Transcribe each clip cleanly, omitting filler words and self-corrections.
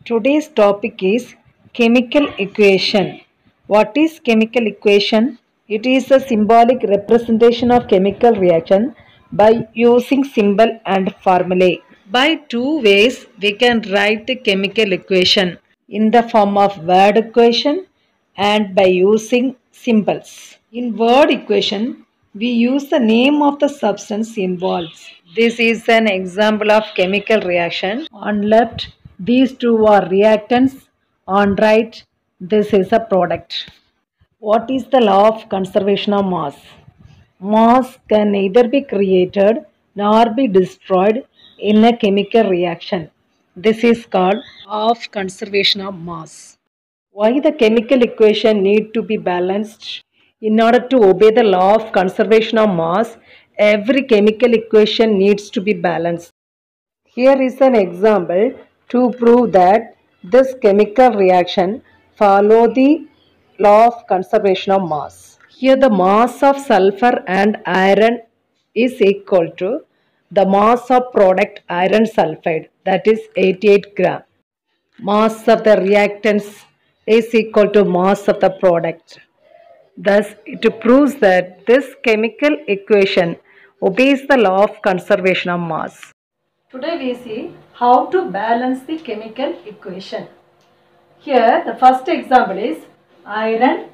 Today's topic is chemical equation. What is chemical equation? It is a symbolic representation of chemical reaction by using symbol and formulae. By two ways we can write the chemical equation in the form of word equation and by using symbols. In word equation, we use the name of the substance involved. This is an example of chemical reaction. On left, these two are reactants. On right, this is a product. What is the law of conservation of mass? Mass can neither be created nor be destroyed in a chemical reaction. This is called law of conservation of mass. Why the chemical equation need to be balanced? In order to obey the law of conservation of mass, every chemical equation needs to be balanced. Here is an example to prove that this chemical reaction follow the law of conservation of mass. Here the mass of sulfur and iron is equal to the mass of product iron sulfide, that is 88 gram. Mass of the reactants is equal to mass of the product. Thus, it proves that this chemical equation obeys the law of conservation of mass. Today we see how to balance the chemical equation. Here the first example is iron.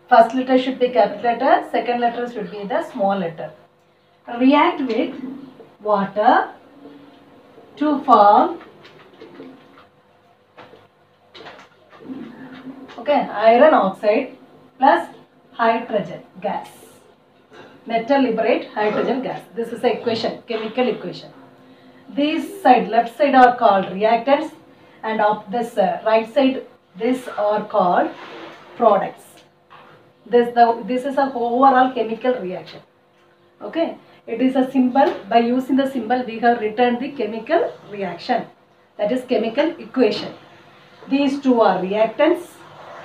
First letter should be capital letter, second letter should be the small letter. React with water to form iron oxide plus hydrogen gas. Metal liberate hydrogen gas. This is the equation, chemical equation. These side, left side are called reactants and of this right side, this are called products. This is a overall chemical reaction. Okay, it is a symbol. By using the symbol, we have written the chemical reaction. That is chemical equation. These two are reactants.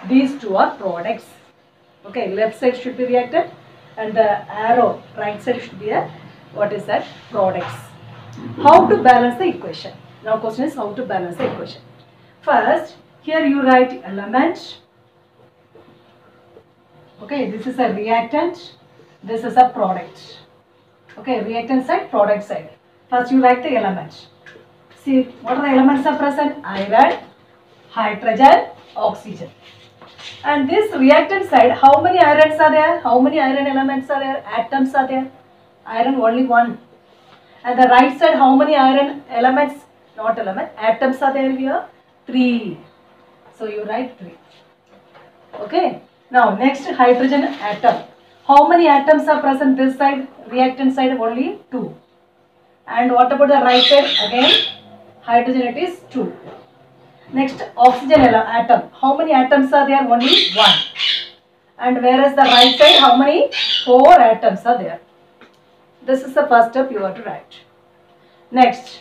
These two are products. Okay, left side should be reactant and the arrow right side should be a products. How to balance the equation? Now question is how to balance the equation. First, here you write element. Okay, this is a reactant. This is a product. Okay, reactant side, product side. First you write the element. See, what are the elements are present? Iron, hydrogen, oxygen. And this reactant side, how many irons are there? How many iron elements are there? Atoms are there? Iron only one. And the right side, how many iron elements? Not element, atoms are there here? 3. So you write 3. Okay. Now next hydrogen atom. How many atoms are present this side? Reactant side only 2. And what about the right side? Again hydrogen it is 2. Next oxygen atom. How many atoms are there? Only 1. And whereas the right side, how many? 4 atoms are there. This is the first step you have to write. Next,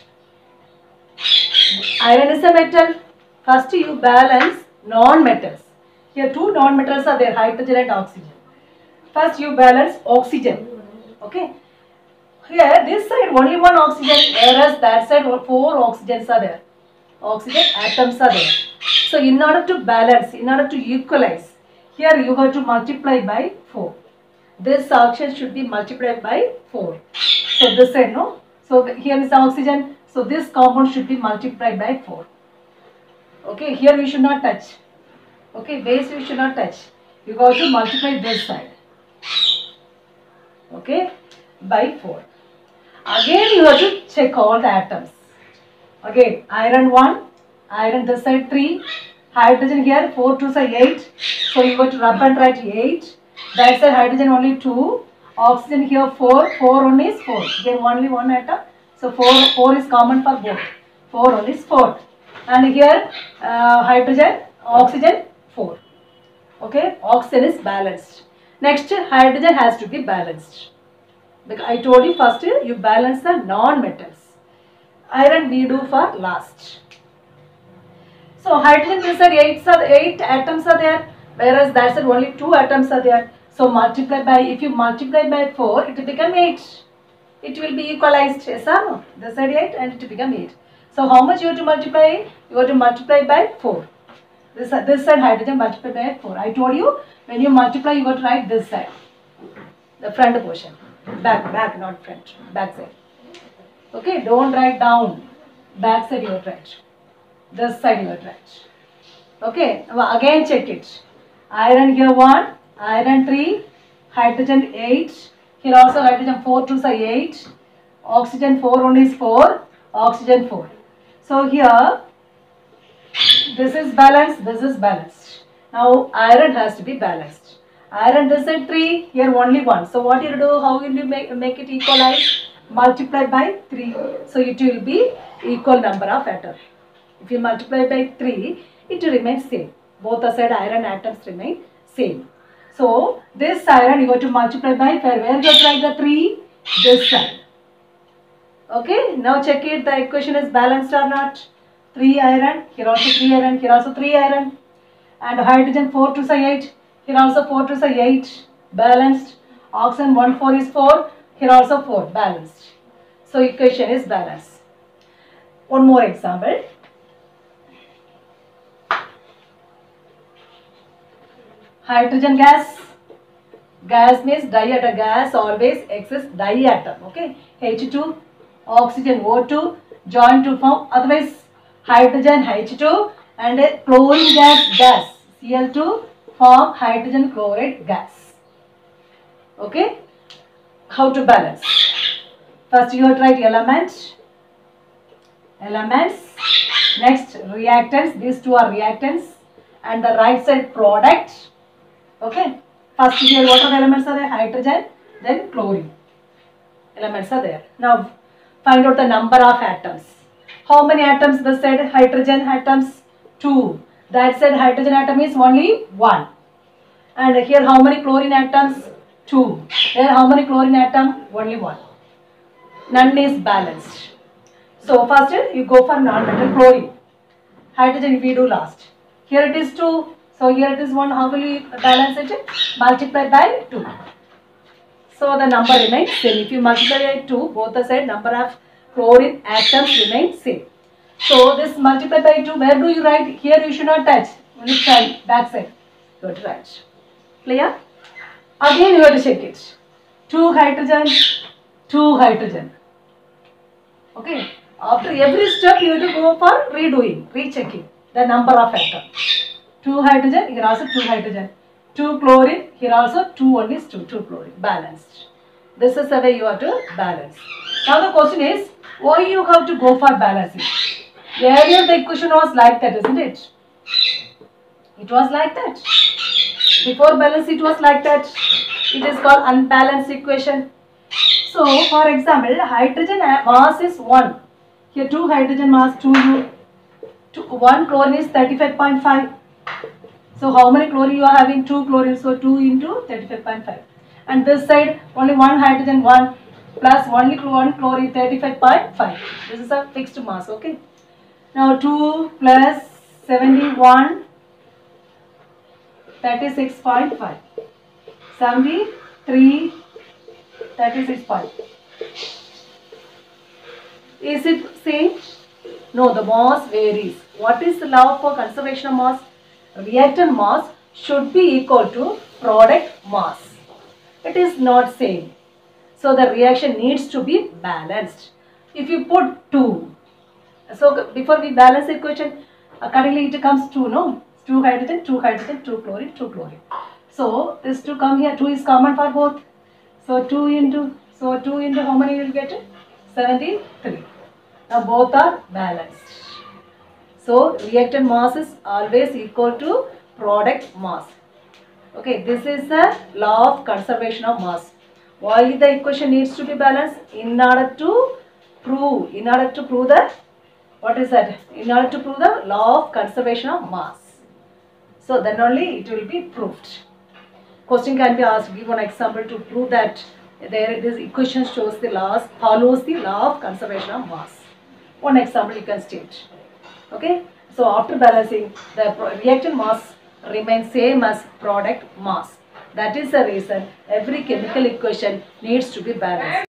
iron is a metal. First you balance non-metals. Here 2 non-metals are there, hydrogen and oxygen. First you balance oxygen. Okay. Here this side only 1 oxygen, whereas that side 4 oxygens are there. Oxygen atoms are there. So in order to balance, in order to equalize, here you have to multiply by 4. This oxygen should be multiplied by 4. So this side, no? So here is the oxygen. So this compound should be multiplied by 4. Okay, here we should not touch. Okay, base we should not touch. You got to multiply this side. Okay, by 4. Again you have to check all the atoms. Again, iron 1, iron this side 3, hydrogen here 4 2 say 8. So you got to rub and write 8. That side hydrogen only 2. Oxygen here 4. 4 only is 4. Again only 1 atom. So 4 is common for both. 4 only is 4. And here hydrogen, oxygen 4. Okay, oxygen is balanced. Next hydrogen has to be balanced. Because I told you first you balance the non-metals. Iron we do for last. So hydrogen this side 8 atoms are there, whereas that side only 2 atoms are there. So multiply by, if you multiply by 4, it will become 8. It will be equalized, yes or no? This side 8 and it will become 8. So how much you have to multiply? You have to multiply by 4. This side hydrogen multiply by 4. I told you when you multiply you got to write this side. The front portion. Back, not front. Back side. Okay, don't write down. Back side you have to write. This side you have to write. Okay, now again check it. Iron here 1, iron 3, hydrogen 8. Here also hydrogen 4 2 are 8. Oxygen 4 1 is 4. Oxygen 4. So here this is balanced, this is balanced. Now iron has to be balanced. Iron this side 3, here only 1. So what you do, how will you make it equalize? Multiply by 3. So it will be equal number of atoms. If you multiply by 3, it will remain same. Both the side iron atoms remain same. So this iron you have to multiply by 5. Where you have to write the 3? This side. Okay, now check it, the equation is balanced or not. 3 iron, here also 3 iron, here also 3 iron. And hydrogen 4 2 are 8, here also 4 2 are 8, balanced. Oxygen 1 4 is 4, here also 4, balanced. So equation is balanced. One more example. Hydrogen gas. Gas means diatom. Gas always exists diatom. Okay. H2, oxygen O2, join to form. Otherwise, hydrogen H2 and a chlorine gas Cl2 form hydrogen chloride gas. Okay. How to balance? First you have to write elements. Next reactants. These two are reactants. And the right side product. Okay. First here what are the elements are there? Hydrogen, then chlorine. Elements are there. Now find out the number of atoms. How many atoms this side? Hydrogen atoms 2. That side hydrogen atom is only 1. And here how many chlorine atoms? 2. Here how many chlorine atom? Only 1. None is balanced. So first you go for non-metal chlorine. Hydrogen we do last. Here it is 2. So here it is 1. How will you balance it? Multiply by 2. So the number remains same. If you multiply by 2, both the side number of chlorine atoms remain same. So this multiply by 2, where do you write? Here you should not touch. Only back side. You have to write. Clear? Again you have to check it. 2 hydrogen, 2 hydrogen. Okay. After every step you have to go for redoing, rechecking the number of atoms. 2 hydrogen, here also 2 hydrogen. 2 chlorine, here also 2 1 is 2 chlorine. Balanced. This is the way you have to balance. Now the question is, why you have to go for balancing? Earlier the equation was like that, isn't it? It was like that. Before balance it was like that. It is called unbalanced equation. So for example, hydrogen mass is 1. Here 2 hydrogen mass 2, 1 chlorine is 35.5. So how many chlorine you are having? 2 chlorine. So 2 into 35.5. And this side only 1 hydrogen 1 plus only 1 chlorine 35.5. This is a fixed mass. Okay. Now 2 plus 71 36.5. 73 36.5. Is it same? No, the mass varies. What is the law for conservation of mass? Reactant mass should be equal to product mass. It is not same. So the reaction needs to be balanced. If you put 2, so before we balance the equation, accordingly it comes 2, no? 2 hydrogen, 2 hydrogen, 2 chlorine, 2 chlorine. So this 2 come here, 2 is common for both. So 2 into how many you will get? 73. Now both are balanced. So reactant mass is always equal to product mass. Okay, this is the law of conservation of mass. Why the equation needs to be balanced? In order to prove the, what is that? In order to prove the law of conservation of mass. So then only it will be proved. Question can be asked, give one example to prove that this equation shows the laws, follows the law of conservation of mass. One example you can state. Okay. So after balancing, the reactant mass remains same as product mass. That is the reason every chemical equation needs to be balanced.